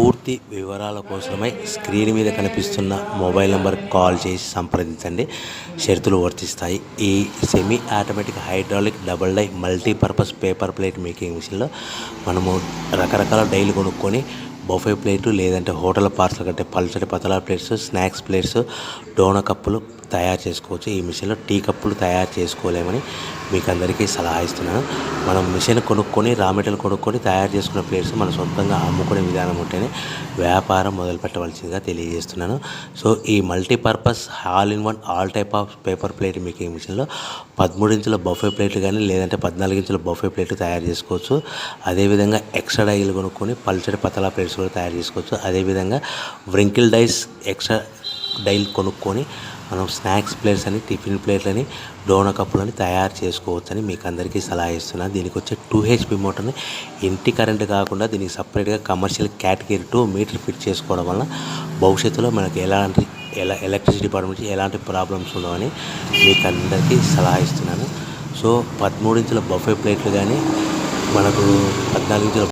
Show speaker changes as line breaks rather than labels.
పూర్తి వివరాల కోసమై స్క్రీన్ మీద కనిపిస్తున్న మొబైల్ నెంబర్కి కాల్ చేసి సంప్రదించండి. షరతులు వర్తిస్తాయి. ఈ semi automatic hydraulic double die multipurpose paper plate making మిషన్లో మనము రకరకాల డైలు కొనుక్కొని బఫే ప్లేటు లేదంటే హోటల్ పార్సల్ కంటే పల్చటి పతలా ప్లేట్స్, స్నాక్స్ ప్లేట్స్, డోనా కప్పులు తయారు చేసుకోవచ్చు. ఈ మిషన్లో టీ కప్పులు తయారు చేసుకోలేమని మీకు అందరికీ సలహా ఇస్తున్నాను. మనం మిషన్ కొనుక్కొని రా మెటీరియల్ కొనుక్కొని తయారు చేసుకున్న ప్లేట్స్ మనం సొంతంగా అమ్ముకునే విధానం ఉంటేనే వ్యాపారం మొదలు పెట్టవలసిందిగా తెలియజేస్తున్నాను. సో ఈ multipurpose all in one all type of paper plate making మిషన్లో 13 ఇంచుల బఫే ప్లేట్లు కానీ లేదంటే 14 ఇంచుల బఫే ప్లేట్లు తయారు చేసుకోవచ్చు. అదేవిధంగా ఎక్స్ట్రా డైలు కొనుక్కొని పల్చటి పతలా ప్లేట్స్ కూడా తయారు చేసుకోవచ్చు. అదేవిధంగా వ్రింకిల్ డైస్ ఎక్స్ట్రా డైలు కొనుక్కొని మనం స్నాక్స్ ప్లేట్స్ అని, టిఫిన్ ప్లేట్లని, డోనా కప్పులని తయారు చేసుకోవచ్చని మీకు అందరికీ సలహా ఇస్తున్నాను. దీనికి వచ్చే 2 HP మోటార్ని ఇంటి కరెంట్ కాకుండా దీనికి సపరేట్గా కమర్షియల్ కేటగిరీ 2 మీటర్ ఫిట్ చేసుకోవడం వల్ల భవిష్యత్తులో మనకి ఎలక్ట్రిసిటీ డిపార్ట్మెంట్ ఎలాంటి ప్రాబ్లమ్స్ ఉండవని మీకు అందరికీ సలహా ఇస్తున్నాను. సో 13 ఇంచుల బఫే ప్లేట్లు కానీ మనకు 14 ఇంచుల